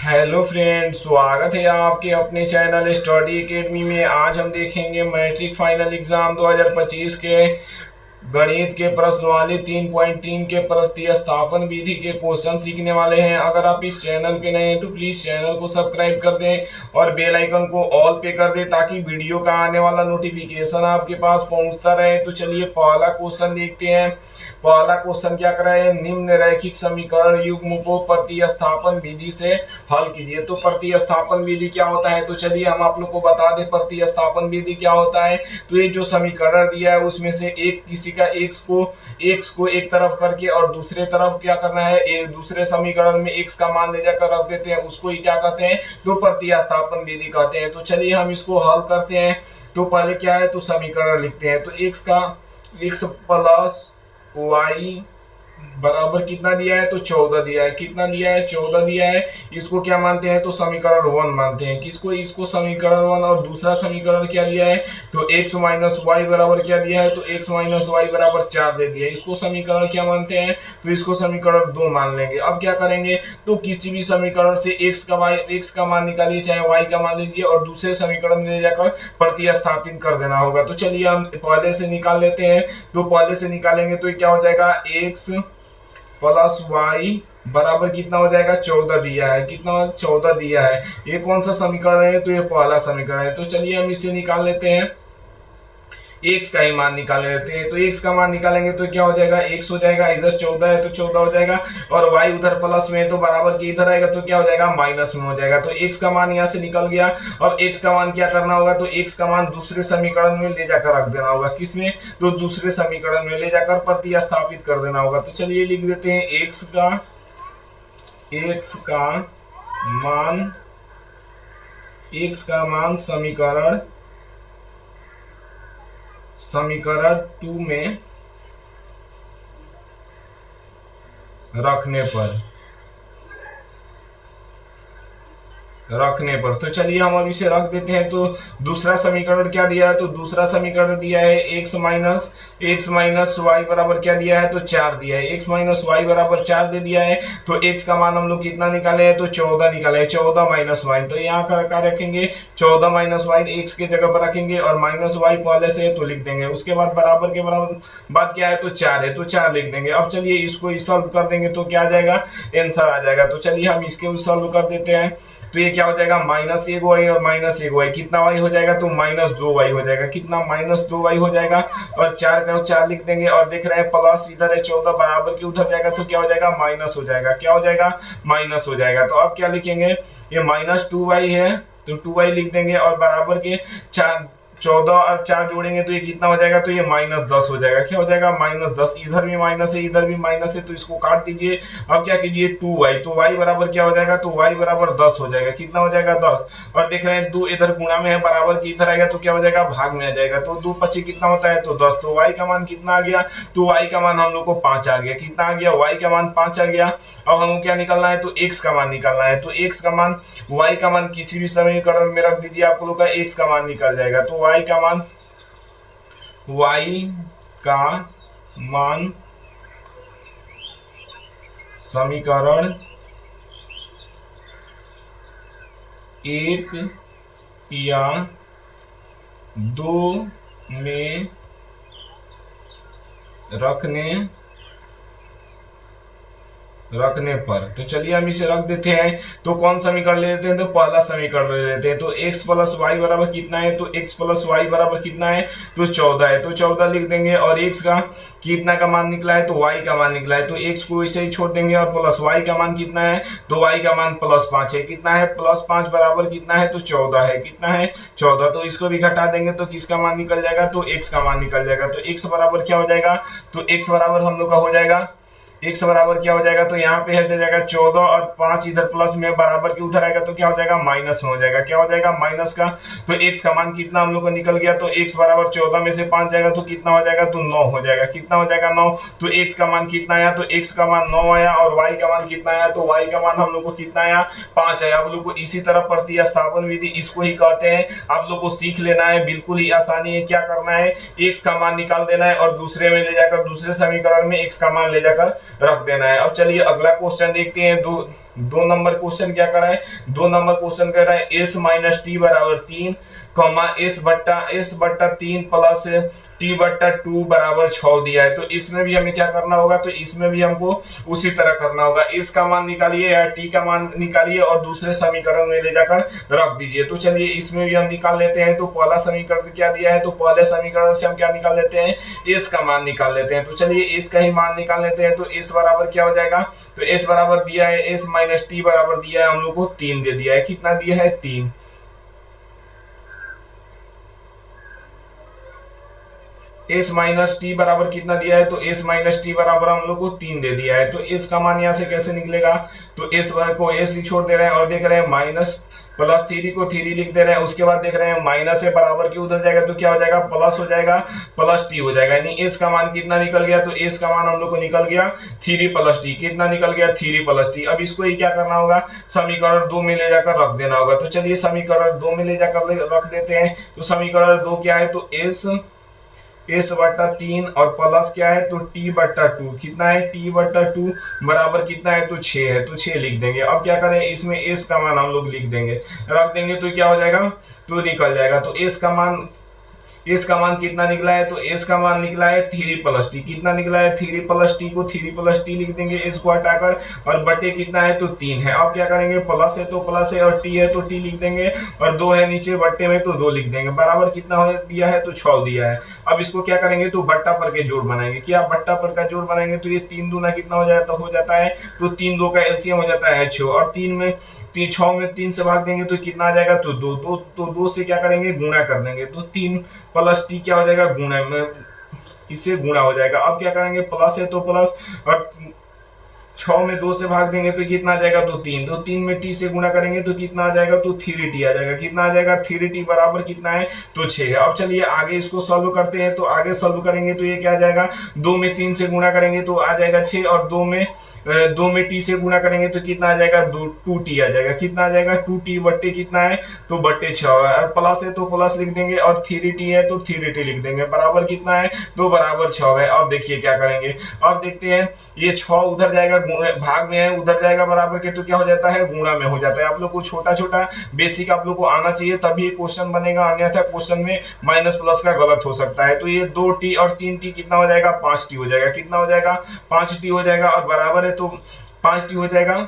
Hello friends, स्वागत है आपके अपने चैनल स्टडी एकेडमी में। आज हम देखेंगे मैट्रिक फाइनल एग्जाम 2025 के गणित के प्रश्नवाली 3.3 के प्रतिस्थापन विधि के क्वेश्चन सीखने वाले हैं। अगर आप इस चैनल पे नए हैं तो प्लीज चैनल को सब्सक्राइब कर दें और बेल आइकन को ऑल पे कर दें ताकि वीडियो का आने वाला नोटिफिकेशन आपके पास पहुंचता रहे। तो चलिए पहला क्वेश्चन देखते हैं। पहला क्वेश्चन क्या कर रहा है, निम्न रैखिक समीकरण युग्म को प्रतिस्थापन विधि से हल कीजिए। तो प्रतिस्थापन विधि क्या होता है, तो चलिए हम आप लोग को बता दें प्रतिस्थापन विधि क्या होता है। तो ये जो समीकरण दिया है उसमें से एक किसी का एक्स को एक तरफ करके और दूसरे तरफ क्या करना है, एक दूसरे समीकरण में एक्स का मान ले जाकर रख देते हैं, उसको ही क्या कहते हैं, तो प्रतिस्थापन विधि कहते हैं। तो चलिए हम इसको हल करते हैं। तो पहले क्या है, तो समीकरण लिखते हैं। तो एक्स प्लस वाई बराबर कितना दिया है, तो 14 दिया है। कितना दिया है, 14 दिया है। इसको क्या मानते हैं, तो समीकरण 1 मानते हैं। किसको, इसको समीकरण 1। और दूसरा समीकरण क्या दिया है, तो x माइनस वाई बराबर क्या दिया है, तो x माइनस वाई बराबर 4 दे दिया है। इसको समीकरण क्या मानते हैं, तो इसको समीकरण 2 मान लेंगे। अब क्या करेंगे, तो किसी भी समीकरण से x का मान निकालिए, चाहे y का मान लीजिए, और दूसरे समीकरण में ले जाकर प्रतिस्थापित कर देना होगा। तो चलिए हम पहले से निकाल लेते हैं। तो पहले से निकालेंगे तो क्या हो जाएगा, x प्लस वाई बराबर कितना हो जाएगा, 14 दिया है। कितना, 14 दिया है। ये कौन सा समीकरण है, तो ये पहला समीकरण है। तो चलिए हम इसे निकाल लेते हैं, एक्स का ही मान निकाल लेते हैं। तो एक्स का मान निकालेंगे तो क्या हो जाएगा, एक्स हो जाएगा, इधर 14 है तो 14 हो जाएगा, और वाई उधर प्लस में है तो बराबर के इधर आएगा तो क्या हो जाएगा, माइनस में हो जाएगा। तो एक्स का मान यहाँ से निकल गया। अब एक्स का मान क्या करना होगा, तो एक्स का मान दूसरे समीकरण में ले जाकर रख देना होगा। किसमें, तो दूसरे समीकरण में ले जाकर प्रतिस्थापित कर देना होगा। तो चलिए लिख देते हैं, एक्स का मान समीकरण 2 में रखने पर तो चलिए हम अब इसे रख देते हैं। तो दूसरा समीकरण क्या दिया है, तो दूसरा समीकरण दिया है एक्स माइनस वाई बराबर क्या दिया है, तो 4 दिया है। एक्स माइनस वाई बराबर 4 दे दिया है। तो एक्स का मान हम लोग कितना निकाले हैं, तो 14 निकाले हैं। 14 माइनस वाई, तो यहाँ का रखेंगे 14 माइनस वाई एक्स के जगह पर रखेंगे, और माइनस वाई पहले से है तो लिख देंगे। उसके बाद बराबर के बराबर बाद क्या है, तो 4 है तो 4 लिख देंगे। अब चलिए इसको सॉल्व कर देंगे तो क्या आ जाएगा, आंसर आ जाएगा। तो चलिए हम इसके सॉल्व कर देते हैं। तो ये क्या हो जाएगा, माइनस 1 वाई और माइनस 1 वाई, कितना वाई हो जाएगा, तो माइनस 2 वाई हो जाएगा। कितना, माइनस 2 वाई हो जाएगा, और 4 का 4 लिख देंगे। और देख रहे हैं प्लस इधर है 14 बराबर के उधर जाएगा तो क्या हो जाएगा, माइनस हो जाएगा। क्या हो जाएगा, माइनस हो जाएगा। तो अब क्या लिखेंगे, ये माइनस 2 वाई है तो 2 वाई लिख देंगे, और बराबर के 14 और 4 जोड़ेंगे तो ये कितना हो जाएगा, तो ये माइनस 10 हो जाएगा। क्या हो जाएगा, माइनस 10। इधर भी माइनस है, इधर भी माइनस है, तो इसको काट दीजिए। अब क्या कीजिए, 2 वाई, तो वाई बराबर क्या हो जाएगा, तो वाई बराबर 10 हो जाएगा। कितना हो जाएगा, 10। और देख रहे हैं 2 इधर गुणा में है, बराबर की इधर आएगा तो क्या हो जाएगा, भाग में आ जाएगा। तो 2 पचे कितना होता है, तो 10। तो वाई का मान कितना आ गया, तो वाई का मान हम लोग को 5 आ गया। कितना आ गया, वाई का मान 5 आ गया। अब हमको क्या निकालना है, तो एक्स का मान निकालना है। तो एक्स का मान, वाई का मान किसी भी समीकरण में रख दीजिए, आप लोग का एक्स का मान निकल जाएगा। तो वाई का मान समीकरण 1 या 2 में रखने पर, तो चलिए हम इसे रख देते हैं। तो कौन समीकरण ले लेते हैं, तो पहला समीकरण ले लेते हैं। तो x प्लस वाई बराबर कितना है, तो x प्लस वाई बराबर कितना है, तो 14 है। तो 14 लिख देंगे, और x का कितना का मान निकला है, तो y का मान निकला है। तो x को इसे ही छोड़ देंगे, और प्लस y का मान कितना है, तो y का मान प्लस 5 है। कितना है, प्लस 5 बराबर कितना है, तो 14 है। कितना है, 14। तो इसको भी घटा देंगे तो किसका मान निकल जाएगा, तो x का मान निकल जाएगा। तो x बराबर क्या हो जाएगा, तो x बराबर हम लोग का हो जाएगा, x बराबर क्या हो जाएगा, तो यहाँ पे हट जाएगा 14, और 5 इधर प्लस में बराबर के उधर आएगा तो क्या हो जाएगा, माइनस में हो जाएगा। क्या हो जाएगा, माइनस का। तो x का मान कितना हम लोग को निकल गया, तो x बराबर 14 में से 5 जाएगा तो कितना हो जाएगा, तो 9 हो जाएगा। कितना हो जाएगा, 9। तो x का मान कितना आया, तो x का मान 9 आया, और y का मान कितना आया, तो y का मान हम लोग को कितना आया, 5 आया। आप लोग को इसी तरह प्रतिस्थापन विधि इसको ही कहते हैं। आप लोग को सीख लेना है, बिल्कुल ही आसानी है। क्या करना है, x का मान निकाल देना है, और दूसरे में ले जाकर, दूसरे समीकरण में x का मान ले जाकर रख देना है। अब चलिए अगला क्वेश्चन देखते हैं। दो नंबर क्वेश्चन क्या कर रहा है, 2 नंबर क्वेश्चन कह रहा है एस माइनस टी बराबर 3, कॉमा एस बट्टा 3 प्लस टी बट्टा 2 बराबर 6 दिया है। तो इसमें भी हमें क्या करना होगा, तो इसमें भी हमको उसी तरह करना होगा, एस का मान निकालिए या टी का मान निकालिए और दूसरे समीकरण में ले जाकर रख दीजिए। तो चलिए इसमें भी हम निकाल लेते हैं। तो पहला समीकरण क्या दिया है, तो पहले समीकरण से हम क्या निकाल लेते हैं, एस का मान निकाल लेते हैं। तो चलिए एस का ही मान निकाल लेते हैं। तो एस बराबर क्या हो जाएगा, तो एस बराबर दिया है एस माइनस टी बराबर दिया है हम लोग को 3 दे दिया है। कितना दिया है, 3। एस माइनस टी बराबर कितना दिया है, तो एस माइनस टी बराबर हम लोग को 3 दे दिया है। तो एस का मान यहाँ से कैसे निकलेगा, तो एस को एस ही छोड़ दे रहे हैं और देख रहे हैं माइनस प्लस 3 को 3 लिख दे रहे हैं। उसके बाद देख रहे हैं माइनस है बराबर के उधर जाएगा तो क्या हो जाएगा, प्लस हो जाएगा, प्लस टी हो जाएगा। यानी एस का मान कितना निकल गया, तो एस का मान हम लोग को निकल गया 3 प्लस टी। कितना निकल गया, 3 प्लस टी। अब इसको ही क्या करना होगा, समीकरण 2 में ले जाकर रख देना होगा। तो चलिए समीकरण 2 में ले जाकर रख देते हैं। तो समीकरण 2 क्या है, तो एस बट्टा 3 और प्लस क्या है, तो टी बट्टा 2। कितना है, टी बट्टा 2 बराबर कितना है, तो 6 है। तो 6 लिख देंगे। अब क्या करें, इसमें एस का मान हम लोग लिख देंगे, रख देंगे तो क्या हो जाएगा, तो निकल जाएगा। तो एस का मान कितना निकला है, तो एस का मान निकला है 3 प्लस टी। कितना निकला है, 3 प्लस टी को 3 प्लस टी लिख देंगे एस को हटाकर, और बटे कितना है, तो 3 है। अब क्या करेंगे, प्लस है तो प्लस है और टी है तो टी लिख देंगे, और 2 है नीचे बट्टे में तो 2 लिख देंगे। बराबर कितना दिया है, तो 6 दिया है। अब इसको क्या करेंगे, तो बट्टा पर के जोड़ बनाएंगे। क्या बट्टा पर का जोड़ बनाएंगे, तो ये 3 दूना कितना हो जाता है, तो 3 2 का एलसीएम हो जाता है 6, और 6 में 3 से भाग देंगे तो कितना आ जाएगा, तो 2। तो 2 से क्या करेंगे, गुणा कर देंगे। तो 3 प्लस टी क्या हो जाएगा, गुणा में, इससे गुणा हो जाएगा। अब क्या करेंगे, प्लस है तो प्लस, और 6 में 2 से भाग देंगे तो कितना आ जाएगा, तो 3। तो 3 में टी से गुणा करेंगे तो कितना आ जाएगा, तो 3t आ जाएगा। कितना आ जाएगा, 3t बराबर कितना है, तो 6 है। अब चलिए आगे इसको सॉल्व करते हैं। तो आगे सॉल्व करेंगे तो ये क्या आ जाएगा, 2 में 3 से गुणा करेंगे तो आ जाएगा 6, और 2 में टी से गुणा करेंगे तो कितना आ जाएगा, 2t आ जाएगा। कितना आ जाएगा, 2t बट्टे कितना है, तो बट्टे 6 है। प्लस है तो प्लस लिख देंगे, और 3t है तो 3t लिख देंगे। बराबर कितना है, तो बराबर 6 है। अब देखिए क्या करेंगे, अब देखते हैं, ये 6 उधर जाएगा, भाग में है, उधर जाएगा बराबर के, तो क्या हो जाता है, गुणा में हो जाता है। आप लोग को छोटा छोटा बेसिक आप लोग को आना चाहिए, तभी क्वेश्चन बनेगा, अन्यथा क्वेश्चन में माइनस प्लस का गलत हो सकता है। तो ये 2t और 3t कितना हो जाएगा, 5t हो जाएगा। कितना हो जाएगा, 5t हो जाएगा, और बराबर है तो 5t हो जाएगा।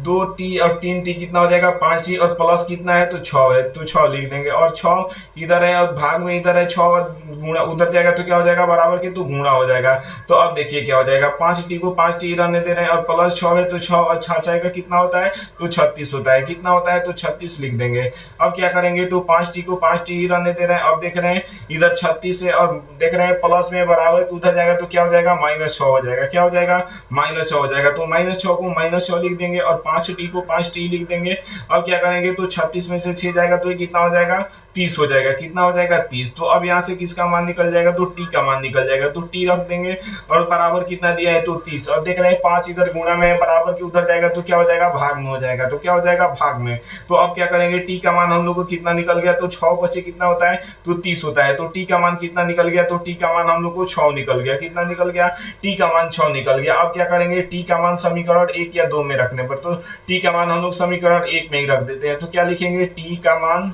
2t और 3t कितना हो जाएगा, 5t, और प्लस कितना है, तो 6 है। तो 6 लिख देंगे, और 6 इधर है और भाग में इधर है, 6 गुणा उधर जाएगा तो क्या हो जाएगा, बराबर के, तो गुणा हो जाएगा। तो अब देखिए क्या हो जाएगा, 5t को 5t रहने दे रहे हैं, और प्लस 6 है तो 6 और 6 का कितना होता है, तो 36 होता है। कितना होता है, तो 36 लिख देंगे। अब क्या करेंगे, तो 5t को 5t ही रहने दे रहे हैं। अब देख रहे हैं इधर 36 है, और देख रहे हैं प्लस में बराबर उधर जाएगा तो क्या हो जाएगा, -6 हो जाएगा। क्या हो जाएगा, -6 हो जाएगा। तो -6 को -6 लिख देंगे, और 5t को 5t लिख देंगे। अब क्या करेंगे, तो 36 में से 6 जाएगा तो ये कितना हो जाएगा, 30 हो जाएगा। कितना हो जाएगा, 30। तो अब यहाँ से किसका मान निकल जाएगा, तो t का मान निकल जाएगा। तो t रख देंगे, और बराबर कितना दिया है, तो 30। और देख रहे हैं 5 इधर गुणा में है, बराबर के उधर जाएगा तो क्या हो जाएगा, भाग में हो जाएगा। तो क्या हो जाएगा, भाग में। तो अब क्या करेंगे, t का मान हम लोग को कितना निकल गया, तो 6 बचे कितना होता है, तो 30 होता है। तो t का मान कितना निकल गया, तो t का मान हम लोग को 6 निकल गया। कितना निकल गया, t का मान 6 निकल गया। अब क्या करेंगे, t का मान समीकरण 1 या 2 में रखने पर, तो t का मान हम लोग समीकरण 1 में ही रख देते हैं। तो क्या लिखेंगे, t का मान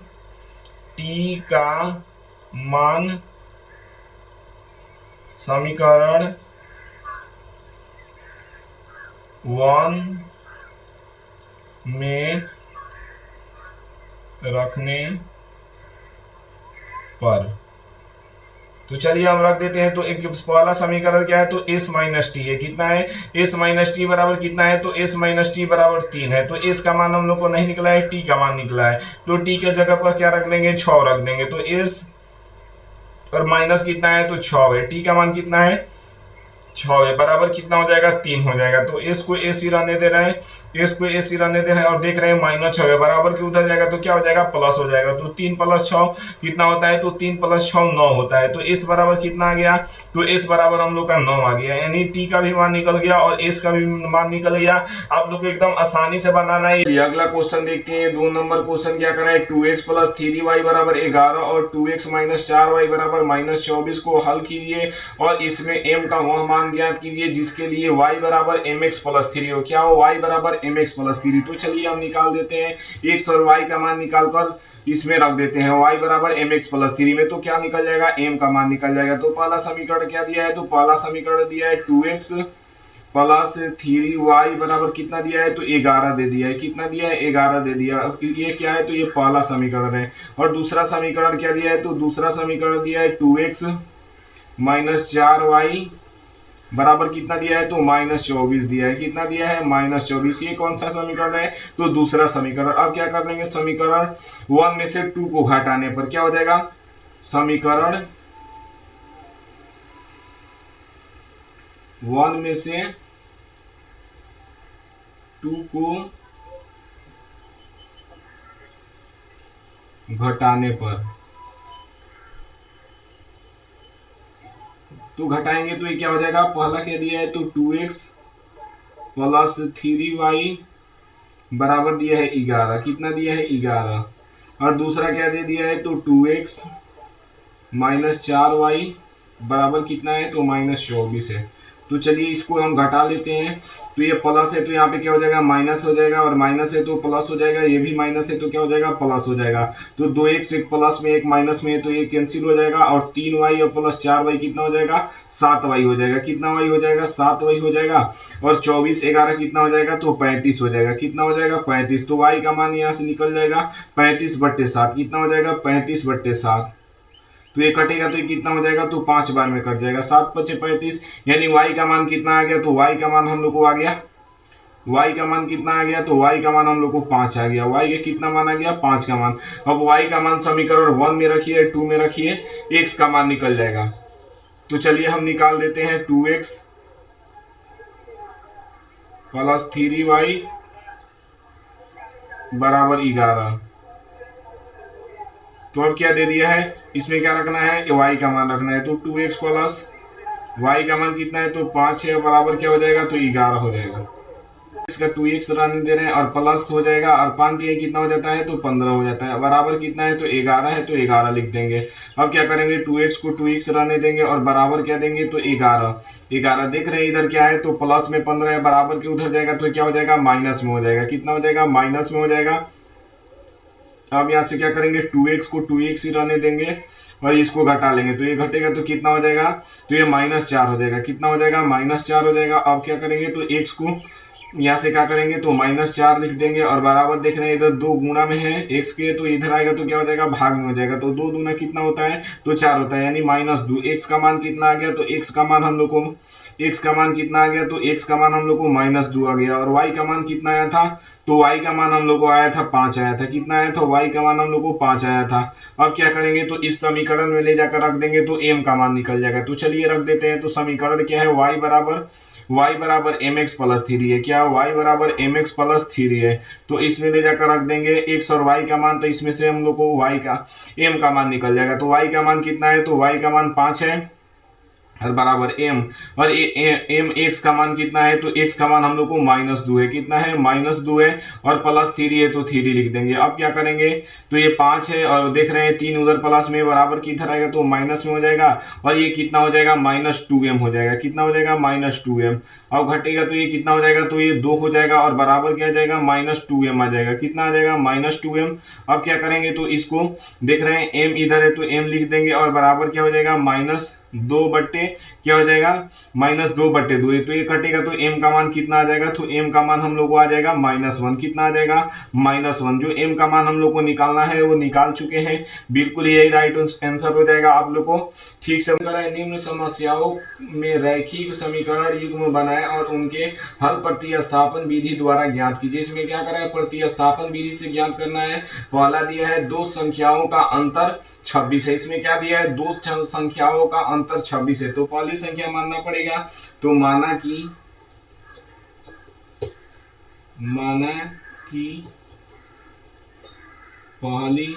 समीकरण 1 में रखने पर, तो चलिए हम रख देते हैं। तो एक वाला समीकरण क्या है, तो s माइनस टी है। कितना है, s माइनस टी बराबर कितना है, तो s माइनस टी बराबर 3 है। तो s का मान हम लोग को नहीं निकला है, t का मान निकला है। तो t के जगह पर क्या रख देंगे, 6 रख देंगे। तो s और माइनस कितना है, तो 6 है। t का मान कितना है, 6 है, बराबर कितना हो जाएगा, 3 हो जाएगा। तो s को s ही रहने दे रहे हैं, इसको एसी रहने दे रहे हैं और देख रहे हैं -6 है, बराबर की उधर जाएगा तो क्या हो जाएगा, प्लस हो जाएगा। तो 3 + 6 कितना होता है, तो 3 + 6 9 होता है। तो इस बराबर कितना आ गया, तो इस बराबर हम लोग का 9 आ गया, यानी टी का भी मान निकल गया और एस का भी मान निकल गया। आप लोग को एकदम आसानी से बनाना है। अगला क्वेश्चन देखते हैं, 2 नंबर क्वेश्चन क्या करा है, 2x + 3y = 11 और 2x - 4y = -24 को हल कीजिए और इसमें m का वह मान ज्ञात कीजिए जिसके लिए y = mx + 3 हो। क्या हो, y = mx + 3। तो चलिए हम निकाल देते हैं, x और y का मान निकाल कर इसमें रख देते हैं, y = mx + 3 में। तो क्या निकल जाएगा, m का मान निकल जाएगा। तो पहला समीकरण क्या दिया है, तो पहला समीकरण दिया है 2x + 3y बराबर कितना दिया है, तो 11 दे दिया है। कितना दिया है, 11 दे दिया। ये क्या है, तो ये पहला समीकरण है। और दूसरा समीकरण क्या दिया है, तो दूसरा समीकरण दिया है 2x - 4y बराबर कितना दिया है, तो -24 दिया है। कितना दिया है, -24। ये कौन सा समीकरण है, तो दूसरा समीकरण। अब क्या कर लेंगे, समीकरण 1 में से 2 को घटाने पर क्या हो जाएगा, समीकरण 1 में से 2 को घटाने पर, तो घटाएंगे तो ये क्या हो जाएगा, पहला क्या दिया है, तो 2x + 3y बराबर दिया है 11। कितना दिया है, 11। और दूसरा क्या दे दिया है, तो 2x - 4y बराबर कितना है, तो -24 है। तो चलिए इसको हम घटा लेते हैं। तो ये प्लस है तो यहाँ पे क्या हो जाएगा, माइनस हो जाएगा, और माइनस है तो प्लस हो जाएगा। ये भी माइनस है तो क्या हो जाएगा, प्लस हो जाएगा। तो 2x एक प्लस में एक माइनस में है तो ये कैंसिल हो जाएगा, और 3y और + 4y कितना हो जाएगा, 7y हो जाएगा। कितना y हो जाएगा, 7y हो जाएगा। और 24 11 कितना हो जाएगा, तो 35 हो जाएगा। कितना हो जाएगा, 35। तो y का मान यहाँ से निकल जाएगा 35/7। कितना हो जाएगा, 35/7। तो ये कटेगा तो ये कितना हो जाएगा, तो 5 बार में कट जाएगा। 7 × 5 = 35, यानी y का मान कितना आ गया, तो y का मान हम लोग को आ गया, y का मान कितना आ गया, तो y का मान हम लोग को 5 आ गया। y का कितना मान आ गया, 5 का मान। अब y का मान समीकरण 1 में रखिए, 2 में रखिए, x का मान निकल जाएगा। तो चलिए हम निकाल देते हैं, 2x + 3y = 11। तो अब क्या दे दिया है, इसमें क्या रखना है, y का मान रखना है। तो 2x + y का मान कितना है, तो 5 है, बराबर क्या हो जाएगा, तो 11 हो जाएगा। इसका 2x रहने दे रहे हैं और प्लस हो जाएगा, और 5 दिए कितना हो जाता है, तो 15 हो जाता है। बराबर कितना है, तो 11 है, तो 11 लिख देंगे। अब क्या करेंगे, 2x को 2x रहने देंगे और बराबर क्या देंगे, तो 11 देख रहे हैं इधर क्या है, तो प्लस में 15 है, बराबर के उधर जाएगा तो क्या हो जाएगा, माइनस में हो जाएगा। कितना हो जाएगा, माइनस में हो जाएगा। अब यहाँ से क्या करेंगे, 2x को 2x ही रहने देंगे और इसको घटा लेंगे। तो ये घटेगा तो कितना हो जाएगा, तो ये -4 हो जाएगा। कितना हो जाएगा, -4 हो जाएगा। अब क्या करेंगे, तो x को यहाँ से क्या करेंगे, तो -4 लिख देंगे और बराबर देख रहे हैं इधर 2 गुना में है x के, तो इधर आएगा तो क्या हो जाएगा, भाग में हो जाएगा। तो 2 दूना कितना होता है, तो 4 होता है, यानी -2। x का मान कितना आ गया, तो x का मान हम लोग को, x का मान कितना आ गया, तो x का मान हम लोग को -2 आ गया। और y का मान कितना आया था, तो y का मान हम लोग को आया था 5 आया था। कितना आया था, y का मान हम लोग को 5 आया था। अब क्या करेंगे, तो इस समीकरण में ले जाकर रख देंगे तो m का मान निकल जाएगा। तो चलिए रख देते हैं। तो समीकरण क्या है, y = mx + 3 है। क्या, y = mx + 3 है। तो इसमें ले जाकर रख देंगे x और y का मान, तो इसमें से हम लोग को y का m का मान निकल जाएगा। तो y का मान कितना है, तो y का मान 5 है और बराबर m, और m x का मान कितना है, तो x का मान हम लोग को -2 है। कितना है, -2 है, और +3 है तो 3 लिख देंगे। अब क्या करेंगे, तो ये 5 है और देख रहे हैं 3 उधर प्लस में, बराबर की इधर आएगा तो माइनस में हो जाएगा, और ये कितना हो जाएगा, -2m हो जाएगा। कितना हो जाएगा, -2m। अब घटेगा तो ये कितना हो जाएगा, तो ये 2 हो जाएगा, और बराबर क्या जाएगा, -2m आ जाएगा। कितना आ जाएगा, -2m। अब क्या करेंगे, तो इसको देख रहे हैं m इधर है तो m लिख देंगे, और बराबर क्या हो जाएगा, -2 बट्टे क्या हो जाएगा, -2/2। तो ये कटेगा तो m का मान कितना आ जाएगा, तो m का मान हम लोग को आ जाएगा -1। कितना आ जाएगा, -1। जो m का मान हम लोग को निकालना है वो निकाल चुके हैं। बिल्कुल यही राइट आंसर हो जाएगा। आप लोग को ठीक से निम्न समस्याओं में रैखिक समीकरण युग्म बनाए और उनके हल प्रतिस्थापन विधि द्वारा ज्ञात कीजिए। इसमें क्या करा है, प्रतिस्थापन विधि से ज्ञात करना है। पहला दिया है, दो संख्याओं का अंतर 26 है। इसमें क्या दिया है, दो संख्याओं का अंतर 26 है। तो पहली संख्या मानना पड़ेगा, तो माना कि माना कि पहली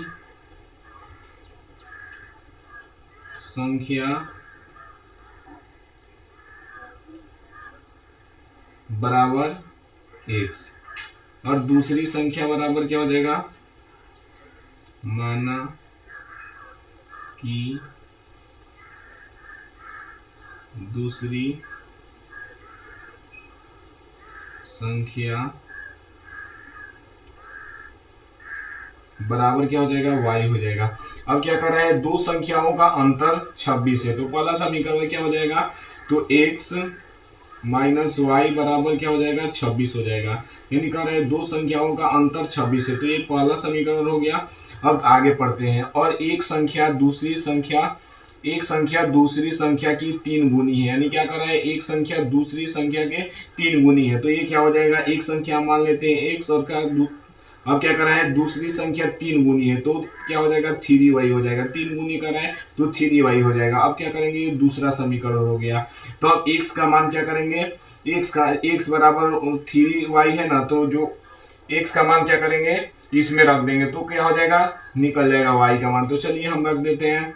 संख्या बराबर x और दूसरी संख्या बराबर क्या हो जाएगा, माना कि दूसरी संख्या बराबर क्या हो जाएगा, y हो जाएगा। अब क्या कर रहा है, दो संख्याओं का अंतर 26 है, तो पहला समीकरण क्या हो जाएगा, तो x माइनस वाई बराबर क्या हो जाएगा, 26 हो जाएगा। यानी कह रहे हैं दो संख्याओं का अंतर 26 है, तो ये पहला समीकरण हो गया। अब आगे पढ़ते हैं। और एक संख्या दूसरी संख्या की 3 गुनी है, यानी क्या कर रहा है, एक संख्या दूसरी संख्या के 3 गुनी है, तो ये क्या हो जाएगा, एक संख्या मान लेते हैं x और अब क्या कर रहा है, दूसरी संख्या 3 गुनी है, तो क्या हो जाएगा, 3y हो जाएगा। 3 गुनी कर रहा है तो 3y हो जाएगा। अब क्या करेंगे, दूसरा समीकरण हो गया। तो अब x का मान क्या करेंगे, x बराबर 3y है ना, तो जो x का मान क्या करेंगे, इसमें रख देंगे, तो क्या हो जाएगा, निकल जाएगा y का मान। तो चलिए हम रख देते हैं।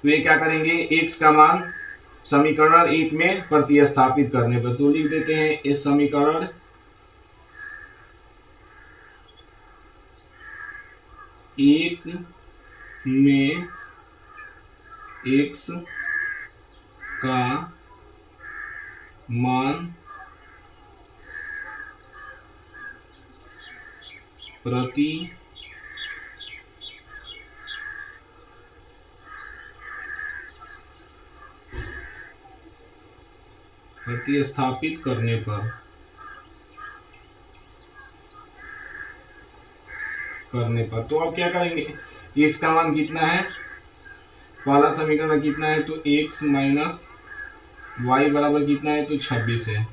तो ये क्या करेंगे, x का मान समीकरण 1 में प्रतिस्थापित करने पर, तो लिख देते हैं इस समीकरण 1 में x का मान प्रतिस्थापित करने पर तो अब क्या करेंगे, x का मान कितना है, पहला समीकरण कितना है, तो x माइनस वाई बराबर कितना है, तो 26 है,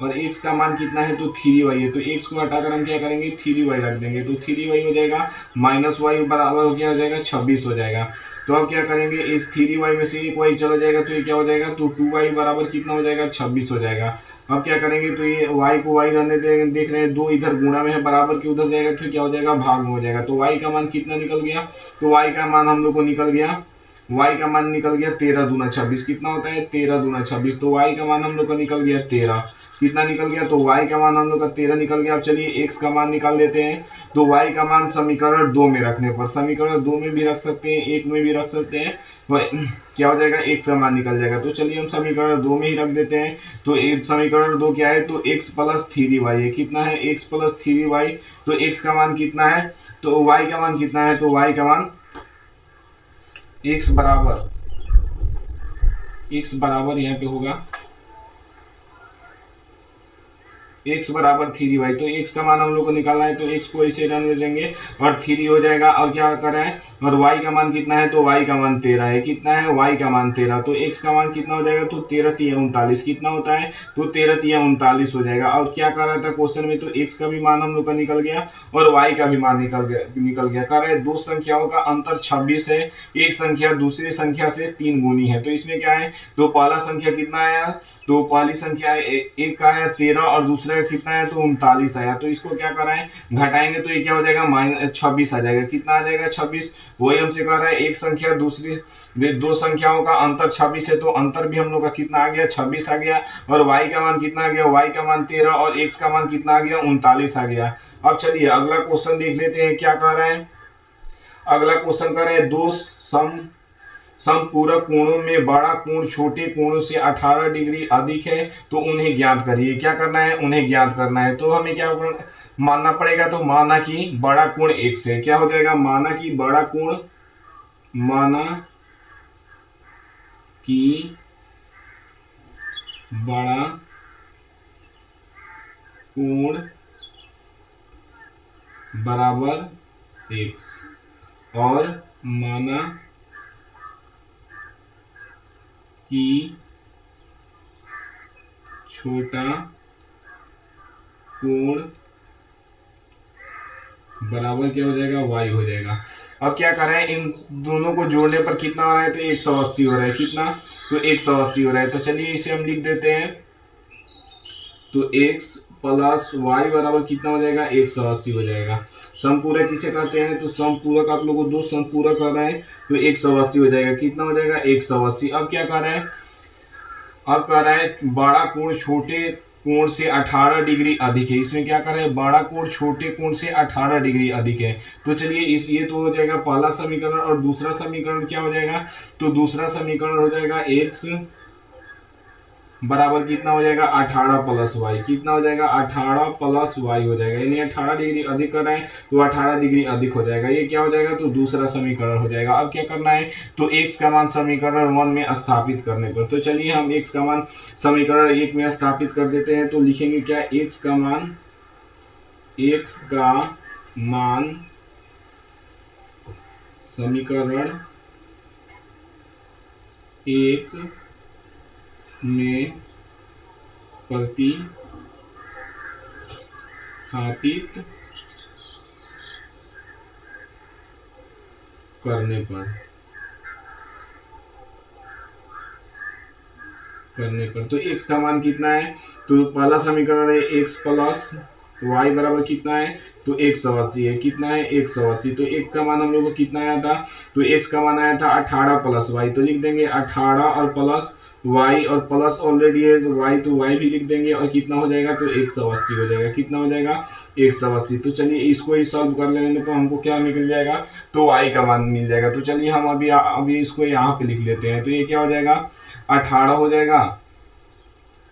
और x का मान कितना है, तो 3y है, तो x को हटाकर हम क्या करेंगे, 3y रख देंगे, तो 3y हो जाएगा, माइनस वाई बराबर हो क्या हो जाएगा, 26 हो जाएगा। तो अब क्या करेंगे, इस 3y में से एक y चला जाएगा, तो ये क्या हो जाएगा, तो 2y बराबर कितना हो जाएगा, 26 हो जाएगा। अब क्या करेंगे, तो ये y को y रहने देख रहे हैं, 2 इधर गुणा में है, बराबर के उधर जाएगा, तो क्या हो जाएगा, भाग में हो जाएगा। तो y का मान कितना निकल गया, तो y का मान हम लोग को निकल गया, y का मान निकल गया 13 दूना 26, कितना होता है, 13 दूना 26, तो y का मान हम लोग का निकल गया 13, कितना निकल गया, तो y का मान हम लोग का 13 निकल गया। अब चलिए x का मान निकाल लेते हैं। तो y का मान समीकरण 2 में रखने पर, समीकरण 2 में भी रख सकते हैं, 1 में भी रख सकते हैं, तो क्या हो जाएगा, x का मान निकल जाएगा। तो चलिए हम समीकरण 2 में ही रख देते हैं। तो समीकरण 2 क्या है, तो x प्लस 3y है, कितना है, x प्लस 3y, तो x का मान कितना है, तो y का मान कितना है, तो y का मान x बराबर यहाँ पे होगा x बराबर 3y, तो x का मान हम लोग को निकालना है, तो x को ऐसे रहने देंगे और 3 हो जाएगा। और क्या कर रहा है, और y का मान कितना है, तो y का मान 13 है, कितना है, y का मान 13, तो x का मान कितना हो जाएगा, तो 13 3 39, कितना होता है, तो 13 3 39 हो जाएगा। और क्या कर रहा था क्वेश्चन में, तो x का भी मान हम लोग का निकल गया और y का भी मान निकल गया। कह रहे हैं दो संख्याओं का अंतर 26 है, एक संख्या दूसरी संख्या से 3 गुनी है, तो इसमें क्या है, तो पहला संख्या कितना आया, तो पहली संख्या एक का है 13 और दूसरा कितना है, तो 39 आया। तो इसको क्या कर रहा है, घटाएंगे, तो ये क्या हो जाएगा, -26 आ जाएगा, कितना आ जाएगा, 26। वही हमसे कह रहा है एक संख्या दूसरी, दो संख्याओं का अंतर 26 है, तो अंतर भी हम लोग का कितना आ गया, 26 आ गया। और y का मान कितना आ गया, y का मान 13 और x का मान कितना आ गया, 39 आ गया। अब चलिए अगला क्वेश्चन देख लेते हैं, क्या कह रहे हैं। अगला क्वेश्चन कह रहे हैं, दो समपूरक कोणों में बड़ा कोण छोटे कोणों से 18 डिग्री अधिक है, तो उन्हें ज्ञात करिए। क्या करना है, उन्हें ज्ञात करना है। तो हमें क्या मानना पड़ेगा, तो माना कि बड़ा कोण x है, क्या हो जाएगा, माना कि बड़ा कोण, माना कि बड़ा कोण बराबर x और माना कि छोटा कोण बराबर क्या हो जाएगा, y हो जाएगा। अब क्या कर रहे हैं, इन दोनों को जोड़ने पर कितना हो रहा है, तो 180 हो रहा है, कितना, तो 180 हो रहा है। तो चलिए इसे हम लिख देते हैं, तो x प्लस वाई बराबर कितना हो जाएगा, 180 हो जाएगा। समपूरक किसे कहते हैं, तो समपूरक आप लोगों को दो समपूरक कर रहे हैं तो 180 हो जाएगा। कितना हो जाएगा, 180। अब क्या कर रहे हैं, अब कह रहा है बड़ा कोण छोटे कोण से 18 डिग्री अधिक है। इसमें क्या कर रहा है, बड़ा कोण छोटे कोण से 18 डिग्री अधिक है। तो चलिए इस ये तो हो जाएगा पहला समीकरण। और दूसरा समीकरण क्या हो जाएगा, तो दूसरा समीकरण हो जाएगा x बराबर कितना हो जाएगा, 18 प्लस वाई। कितना हो जाएगा, 18 प्लस वाई हो जाएगा। यानी 18 डिग्री अधिक कर रहे हैं तो 18 डिग्री अधिक हो जाएगा। ये क्या हो जाएगा, तो दूसरा समीकरण हो जाएगा। अब क्या करना है, तो x का मान समीकरण 1 में स्थापित करने पर, तो चलिए हम x का मान समीकरण 1 में स्थापित कर देते हैं। तो लिखेंगे क्या, x का मान समीकरण 1 में प्रतिस्थापित करने पर तो x का मान कितना है, तो पहला समीकरण है x प्लस y बराबर कितना है, तो 180 है। कितना है, 180। तो x का मान हम लोग को कितना आया था, तो x का मान आया था 18 प्लस y। तो लिख देंगे 18 और प्लस y, और प्लस ऑलरेडी है तो y भी लिख देंगे। और कितना हो जाएगा, तो 180 हो जाएगा। कितना हो जाएगा, 180। तो चलिए इसको ही सॉल्व कर लेने तो हमको क्या निकल जाएगा, तो y का मान मिल जाएगा। तो चलिए हम अभी इसको यहाँ पे लिख लेते हैं। तो ये क्या हो जाएगा, 18 हो जाएगा,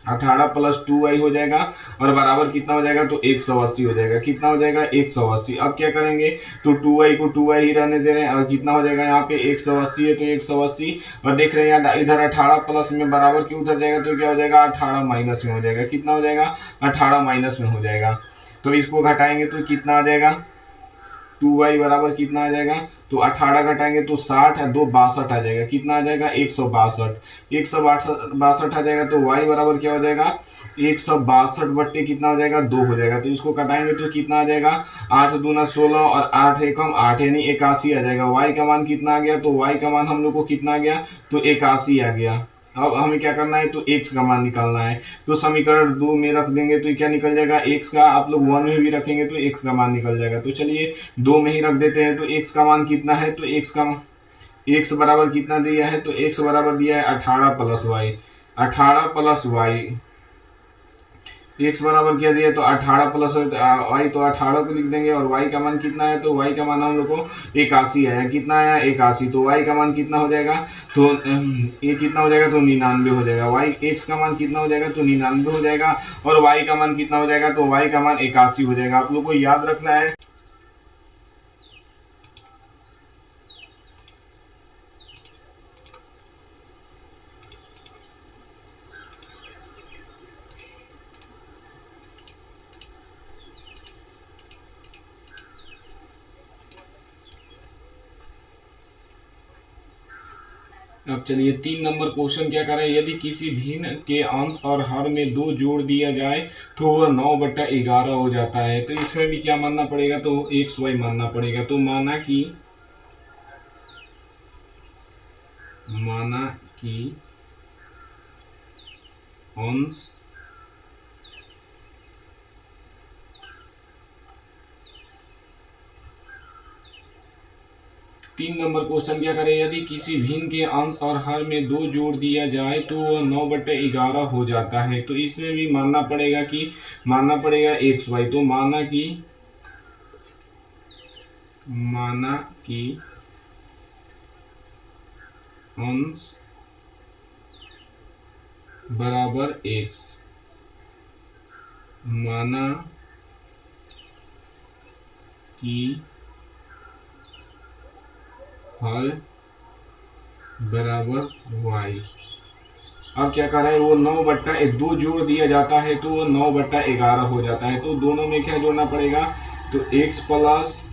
18 प्लस 2y हो जाएगा, और बराबर कितना हो जाएगा, तो 180 हो जाएगा। कितना हो जाएगा, 180। अब क्या करेंगे, तो 2y को 2y ही रहने दे रहे हैं। और कितना हो जाएगा, यहाँ पे 180 है तो 180, और देख रहे हैं इधर 18 प्लस में बराबर क्यों उधर जाएगा, तो क्या हो जाएगा, 18 माइनस में हो जाएगा। कितना हो जाएगा, 18 माइनस में हो जाएगा। तो इसको घटाएंगे तो कितना आ जाएगा, 2y बराबर कितना आ जाएगा, तो 18 घटाएंगे तो 60 है, 2 62 आ जाएगा। कितना आ जाएगा, 162 आ जाएगा। तो y बराबर क्या हो जाएगा, 162 बट्टे कितना हो जाएगा, 2 हो जाएगा। तो इसको घटाएंगे तो कितना आ जाएगा, 8 दूना 16 और 8 एकम 8 यानी 81 आ जाएगा। y का मान कितना आ गया, तो y का मान हम लोग को कितना आ गया, तो 81 आ गया। अब हमें क्या करना है, तो x का मान निकालना है। तो समीकरण 2 में रख देंगे तो क्या निकल जाएगा, x का, आप लोग 1 में भी रखेंगे तो x का मान निकल जाएगा। तो चलिए 2 में ही रख देते हैं। तो x का मान कितना है, तो x बराबर कितना दिया है, तो x बराबर दिया है 18 प्लस वाई। 18 प्लस वाई, x बराबर क्या दिया है, तो 18 प्लस y, तो 18 को लिख देंगे। और y का मान कितना है, तो y का मान हम लोग को 81 आया। कितना आया, 81। तो y का मान कितना हो जाएगा, तो ये कितना हो जाएगा, तो 99 हो जाएगा। x का मान कितना हो जाएगा, तो 99 हो जाएगा। और y का मान कितना हो जाएगा, तो y का मान 81 हो जाएगा। आप लोग को याद रखना है। अब चलिए 3 नंबर क्वेश्चन क्या करें, यदि किसी भिन्न के अंश और हर में 2 जोड़ दिया जाए तो वह 9/11 हो जाता है। तो इसमें भी क्या मानना पड़ेगा, तो xy मानना पड़ेगा। तो माना कि अंश तीन नंबर क्वेश्चन क्या करें, यदि किसी भिन्न के अंश और हर में 2 जोड़ दिया जाए तो वह 9/11 हो जाता है। तो इसमें भी मानना पड़ेगा xy। तो माना कि अंश बराबर x, माना कि हर बराबर y। अब क्या कर रहा है, वो 9/2 जोड़ दिया जाता है तो वो 9/11 हो जाता है। तो दोनों में क्या जोड़ना पड़ेगा, तो x प्लस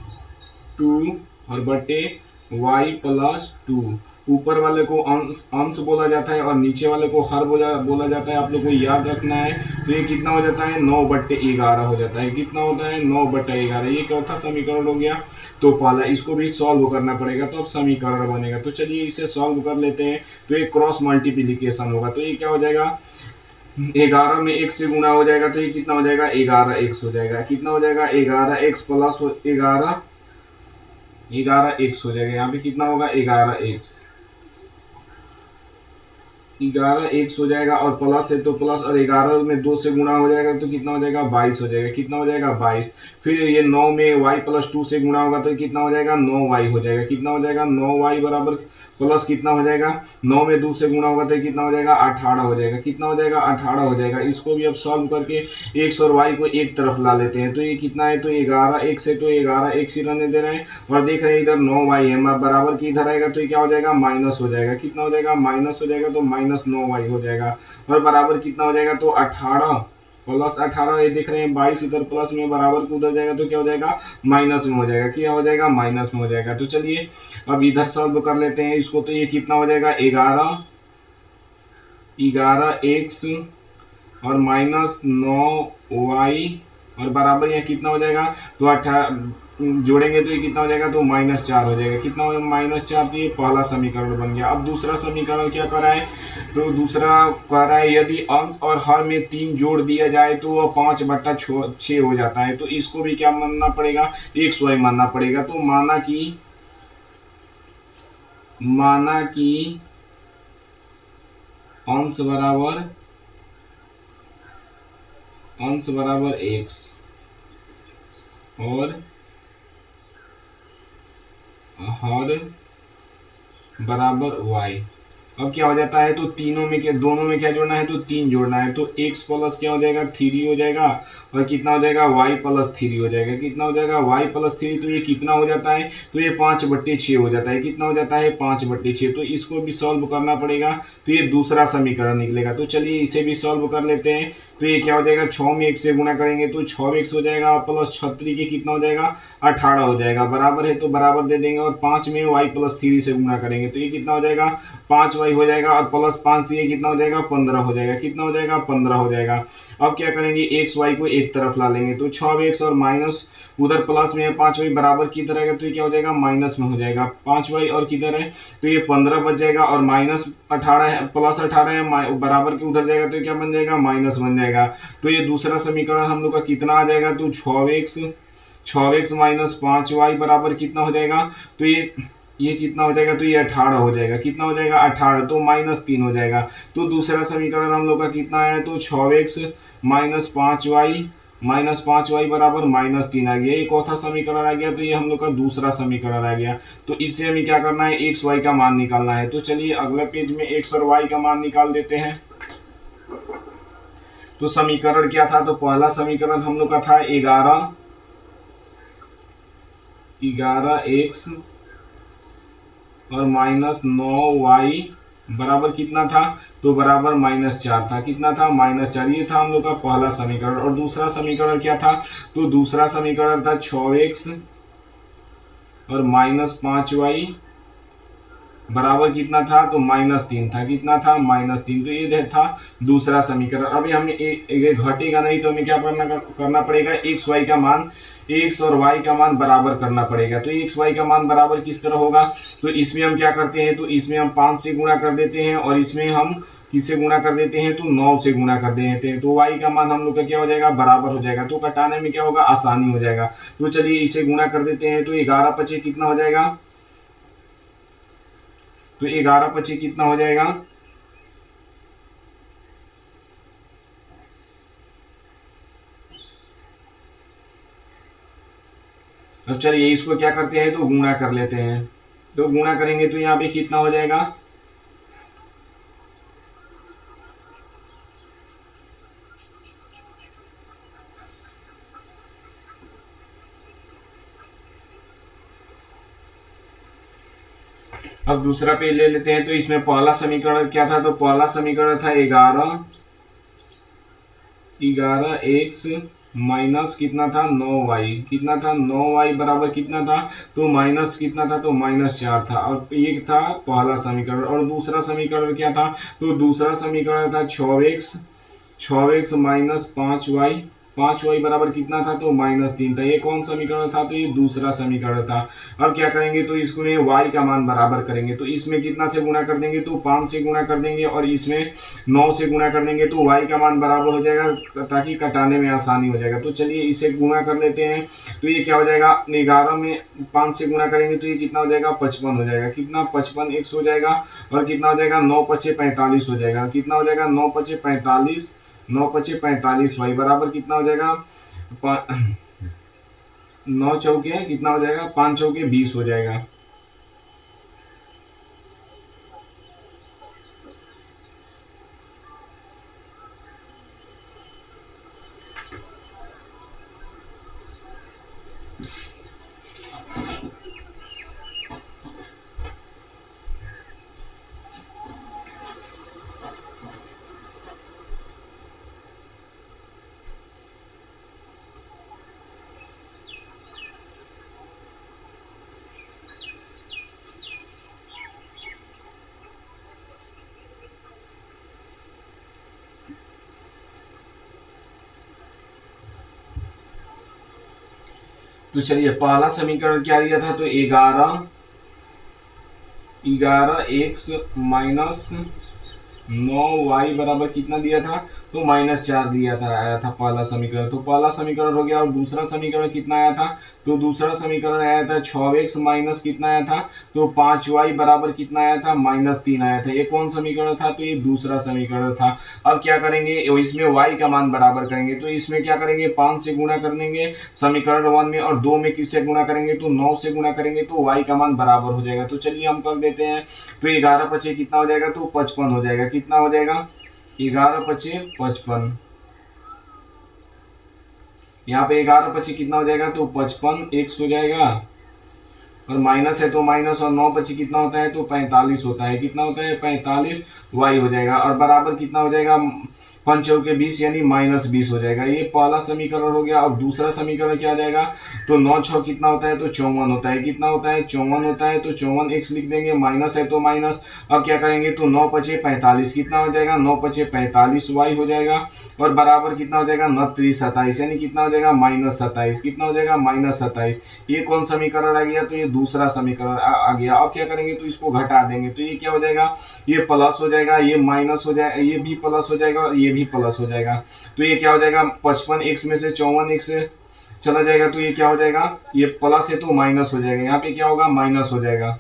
2 और बटे y प्लस 2। ऊपर वाले को अंश बोला जाता है और नीचे वाले को हर बोला जाता है। आप लोग को याद रखना है। तो ये कितना हो जाता है, 9/11 हो जाता है। कितना होता है, 9/11। ये चौथा समीकरण हो गया। तो पहला इसको भी सॉल्व करना पड़ेगा तो अब समीकरण बनेगा। तो चलिए इसे सॉल्व कर लेते हैं। तो ये क्रॉस मल्टीप्लिकेशन होगा। तो ये क्या हो जाएगा, 11 में x से गुणा हो जाएगा तो ये कितना हो जाएगा 11x हो जाएगा। कितना हो जाएगा 11x प्लस 11x हो जाएगा। यहाँ पे कितना होगा 11x हो जाएगा और प्लस है तो प्लस, और 11 में 2 से गुणा हो जाएगा तो कितना हो जाएगा 22 हो जाएगा। कितना हो जाएगा 22। फिर ये 9 में y प्लस 2 से गुणा होगा तो कितना हो जाएगा 9y हो जाएगा। कितना हो जाएगा 9y बराबर प्लस कितना हो जाएगा 9 में 2 से गुणा होगा तो कितना हो जाएगा 18 हो जाएगा। कितना हो जाएगा 18 हो जाएगा। इसको भी अब सॉल्व करके x और y को एक तरफ ला लेते हैं तो ये कितना है तो 11x है तो 11x ही रहने दे रहे हैं और देख रहे हैं इधर 9y है बराबर की इधर आएगा तो ये क्या हो जाएगा माइनस हो जाएगा। कितना हो जाएगा माइनस हो जाएगा तो माइनस 9y हो जाएगा और बराबर कितना हो जाएगा तो 18 प्लस 18 ये देख रहे हैं 22 इधर प्लस में बराबर को उधर जाएगा तो क्या हो जाएगा माइनस में हो जाएगा। क्या हो जाएगा माइनस में हो जाएगा। तो चलिए अब इधर सॉल्व कर लेते हैं इसको तो ये कितना हो जाएगा 11x और माइनस 9y और बराबर यहाँ कितना हो जाएगा तो 18 जोड़ेंगे तो ये कितना हो जाएगा तो -4 हो जाएगा। कितना हो -4 तो ये पहला समीकरण बन गया। अब दूसरा समीकरण क्या कर रहा है तो दूसरा कह रहा है यदि अंश और हर में 3 जोड़ दिया जाए तो वह 5/6 हो जाता है। तो इसको भी क्या मानना पड़ेगा xy मानना पड़ेगा। तो माना कि अंश बराबर x और हर बराबर y। अब क्या हो जाता है तो दोनों में क्या जोड़ना है तो 3 जोड़ना है तो x प्लस क्या हो जाएगा 3 हो जाएगा और कितना हो जाएगा y प्लस 3 हो जाएगा। कितना हो जाएगा y प्लस 3 तो ये कितना हो जाता है तो ये 5/6 हो जाता है। कितना हो जाता है 5/6। तो इसको भी सॉल्व करना पड़ेगा तो ये दूसरा समीकरण निकलेगा। तो चलिए इसे भी सॉल्व कर लेते हैं। तो ये क्या हो जाएगा 6 में 1 से गुणा करेंगे तो 6x हो जाएगा प्लस 36 के कितना हो जाएगा 18 हो जाएगा। बराबर है तो बराबर दे देंगे और 5 में y प्लस 3 से गुणा करेंगे तो ये कितना हो जाएगा 5y हो जाएगा और प्लस 5 से ये कितना हो जाएगा 15 हो जाएगा। कितना हो जाएगा 15 हो जाएगा। अब क्या करेंगे xy को एक तरफ ला लेंगे तो 6x और माइनस उधर प्लस में है 5y बराबर किधर आएगा तो ये क्या हो जाएगा माइनस में हो जाएगा 5y और किधर है तो ये 15 बच जाएगा और -18 है प्लस 18 है बराबर के उधर जाएगा तो ये क्या बन जाएगा माइनस बन जाएगा। तो ये दूसरा समीकरण हम लोग का कितना आ जाएगा तो 6x माइनस 5y बराबर कितना हो जाएगा तो ये कितना हो जाएगा तो ये 18 हो जाएगा। कितना हो जाएगा 18 तो -3 हो जाएगा। तो दूसरा समीकरण हम लोग का कितना है तो 6x माइनस 5y बराबर -3 आ गया। ये चौथा समीकरण आ गया तो ये हम लोग का दूसरा समीकरण आ गया। तो इससे हमें क्या करना है x y का मान निकालना है। तो चलिए अगले पेज में x और y का मान निकाल देते हैं। तो समीकरण क्या था तो पहला समीकरण हम लोग का था 11x और -9y बराबर कितना था तो बराबर -4 था। कितना था -4। ये था हम लोग का पहला समीकरण। और दूसरा समीकरण क्या था तो दूसरा समीकरण था 6x और -5y बराबर कितना था तो -3 था। कितना था -3। तो ये था दूसरा समीकरण। अभी हमें घटेगा नहीं तो हमें क्या करना पड़ेगा x y का मान x और y का मान बराबर करना पड़ेगा। तो x y का मान बराबर किस तरह होगा तो इसमें हम क्या करते हैं तो इसमें हम 5 से गुणा कर देते हैं और इसमें हम किससे गुणा कर देते हैं तो 9 से गुणा कर देते हैं। तो y का मान हम लोग का क्या हो जाएगा बराबर हो जाएगा। तो घटाने में क्या होगा आसानी हो जाएगा। तो चलिए इसे गुणा कर देते हैं तो 11/5 कितना हो जाएगा तो 11/5 कितना हो जाएगा अब चलिए इसको क्या करते हैं तो गुणा कर लेते हैं। तो गुणा करेंगे तो यहाँ पे कितना हो जाएगा अब दूसरा पेज ले लेते हैं। तो इसमें पहला समीकरण क्या था तो पहला समीकरण था 11x माइनस कितना था 9y। कितना था 9y बराबर कितना था तो माइनस कितना था तो -4 था। और ये था पहला समीकरण। और दूसरा समीकरण क्या था तो दूसरा समीकरण था 6x माइनस 5y 5y बराबर कितना था, तो -3 था। ये कौन समीकरण था, तो ये दूसरा समीकरण था। अब क्या करेंगे, तो इसमें y का मान बराबर करेंगे, तो इसमें कितना से गुणा कर देंगे, तो 5 से गुणा कर देंगे, और इसमें 9 से गुणा कर देंगे, तो y का मान बराबर हो जाएगा, ताकि कटाने में आसानी हो जाएगा। तो चलिए इसे गुणा कर लेते हैं। तो ये क्या हो जाएगा, 11 में 5 से गुणा करेंगे तो ये कितना हो जाएगा, 55 हो जाएगा। कितना, 55x हो जाएगा। और कितना हो जाएगा, 9 पचे 45 हो जाएगा। कितना हो जाएगा, 9 पचे 45, 9 पचे 45 y बराबर कितना हो जाएगा, 9 चौके कितना हो जाएगा, 5 चौके 20 हो जाएगा। तो चलिए पहला समीकरण क्या दिया था, तो 11x माइनस 9y बराबर कितना दिया था, तो -4 दिया था, आया था पहला समीकरण। तो पहला समीकरण हो गया। और दूसरा समीकरण कितना आया था, तो दूसरा समीकरण आया था 6x माइनस कितना आया था, तो 5y बराबर कितना आया था, -3 आया था। ये कौन समीकरण था, तो ये दूसरा समीकरण था। अब क्या करेंगे, इसमें y का मान बराबर करेंगे, तो इसमें क्या करेंगे, 5 से गुणा कर देंगे समीकरण 1 में, और 2 में किससे गुणा करेंगे, तो 9 से गुणा करेंगे, तो y का मान बराबर हो जाएगा। तो चलिए हम कर देते हैं। तो 11 पचे कितना हो जाएगा, तो 55 हो जाएगा। कितना हो जाएगा, 11 पचे 55। यहाँ पे 11 पचे कितना हो जाएगा, तो 55 x हो जाएगा, और माइनस है तो माइनस, और 9 पचे कितना होता है, तो 45 होता है। कितना होता है, 45 y हो जाएगा। और बराबर कितना हो जाएगा, 5 चौके 20 यानी -20 हो जाएगा। ये पहला समीकरण हो गया। अब दूसरा समीकरण क्या आ जाएगा, तो 9 6 कितना होता है, तो 54 होता है। कितना होता है, 54 होता है। तो 54x लिख देंगे, माइनस है तो माइनस। अब क्या करेंगे, तो 9 पचे 45 कितना हो जाएगा, 9 पचे 45 y हो जाएगा। और बराबर कितना हो जाएगा, 9 27 यानी कितना हो जाएगा, -27। कितना हो जाएगा, -27। ये कौन समीकरण आ गया, तो ये दूसरा समीकरण आ गया। अब क्या करेंगे, तो इसको घटा देंगे, तो ये क्या हो जाएगा, ये प्लस हो जाएगा, ये माइनस हो जाएगा, ये भी प्लस हो जाएगा, और ये भी प्लस हो जाएगा। तो ये क्या हो जाएगा, 55x में से 54x चला जाएगा, तो ये क्या हो जाएगा, ये प्लस है तो माइनस हो जाएगा। यहाँ पे क्या होगा, माइनस हो जाएगा।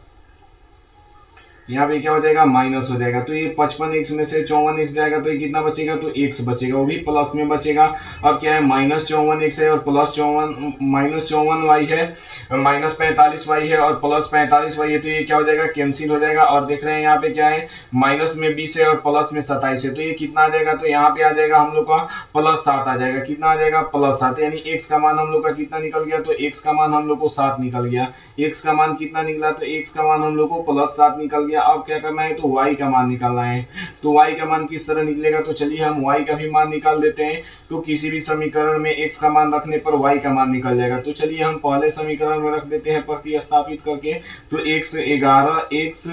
यहाँ पे क्या हो जाएगा, माइनस हो जाएगा। तो ये 55x में से 54x जाएगा, तो ये कितना बचेगा, तो x बचेगा, वो भी प्लस में बचेगा। अब क्या है, -54x है और -54y है, -45y है और +45y है। तो ये क्या हो जाएगा, कैंसिल हो जाएगा। और देख रहे हैं यहाँ पे क्या है, माइनस में 20 है और प्लस में 27 है। तो ये कितना आ जाएगा, तो यहाँ पे आ जाएगा हम लोग का +7 आ जाएगा। कितना आ जाएगा, +7 यानी x का मान हम लोग का कितना निकल गया, तो x का मान हम लोग को 7 निकल गया। x का मान कितना निकला, तो x का मान हम लोग को +7 निकल गया। अब क्या करना है, तो y का मान निकालना है। तो y का मान किस तरह निकलेगा, तो चलिए हम y का भी मान निकाल देते हैं। तो किसी भी समीकरण में x का मान रखने पर y का मान निकल जाएगा। तो चलिए हम पहले समीकरण में रख देते हैं प्रतिस्थापित करके। तो x 11x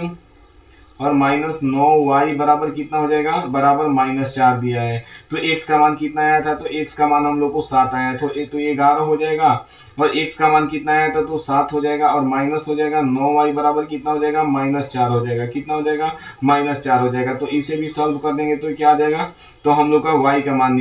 और -9y बराबर कितना हो जाएगा, बराबर -4 दिया है। तो x का मान कितना आया था, तो x का मान हम लोग को 7 आया था। तो 11 हो जाएगा, और x का मान कितना आया था, तो 7 हो जाएगा, और माइनस हो जाएगा 9y बराबर कितना हो जाएगा, -4 हो जाएगा। कितना हो जाएगा, -4 हो जाएगा। तो इसे भी सॉल्व कर देंगे तो क्या आ जाएगा, तो हम लोग का y का मान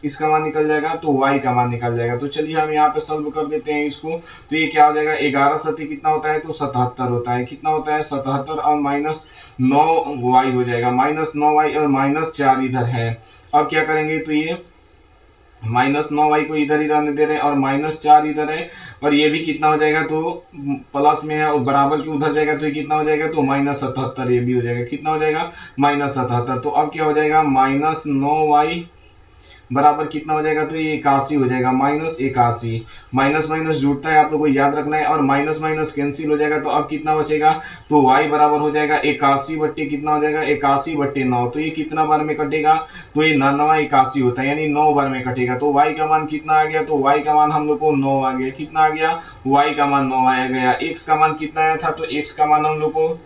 इसका मान निकल जाएगा, तो y का मान निकल जाएगा। तो चलिए हम यहाँ पे सॉल्व कर देते हैं इसको। तो ये क्या हो जाएगा, 11 सत्य कितना होता है, तो 77 होता है। कितना होता है, 77, और -9y हो जाएगा, -9y और -4 इधर है। अब क्या करेंगे, तो ये -9y को इधर ही रहने दे रहे हैं, और -4 इधर है, और ये भी कितना हो जाएगा, तो प्लस में है और बराबर के उधर जाएगा, तो ये कितना हो जाएगा, तो -77 ये भी हो जाएगा। कितना हो जाएगा, -77। तो अब क्या हो जाएगा, -9y बराबर कितना हो जाएगा, तो ये 81 हो जाएगा, -81। माइनस माइनस जुड़ता है, आप लोग को याद रखना है, और माइनस माइनस कैंसिल हो जाएगा। तो अब कितना बचेगा, तो y बराबर हो जाएगा 81 बट्टे कितना हो जाएगा, 81 बट्टे 9। तो ये कितना बार में कटेगा, तो ये 9 81 होता है, यानी 9 बार में कटेगा। तो y का मान कितना आ गया, तो y का मान हम लोग को 9 आ गया। कितना आ गया, y का मान 9 आया गया। x का मान कितना आया था, तो x का मान हम लोग को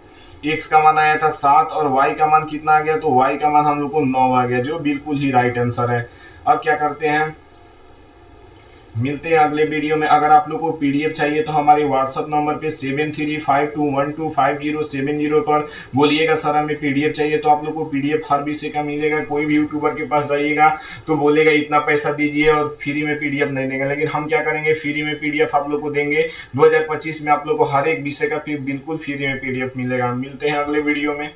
x का मान आया था 7, और y का मान कितना आ गया, तो y का मान हम लोग को 9 आ गया, जो बिल्कुल ही राइट आंसर है। अब क्या करते हैं, मिलते हैं अगले वीडियो में। अगर आप लोग को पीडीएफ चाहिए तो हमारे व्हाट्सअप नंबर पे 7352125070 पर बोलिएगा सर हमें पीडीएफ चाहिए, तो आप लोग को पीडीएफ हर विषय का मिलेगा। कोई भी यूट्यूबर के पास जाइएगा तो बोलेगा इतना पैसा दीजिए और फ्री में पीडीएफ नहीं देंगे, लेकिन हम क्या करेंगे, फ्री में पीडीएफ आप लोग को देंगे। 2025 में आप लोग को हर एक विषय का बिल्कुल फ्री में पीडीएफ मिलेगा। मिलते हैं अगले वीडियो में।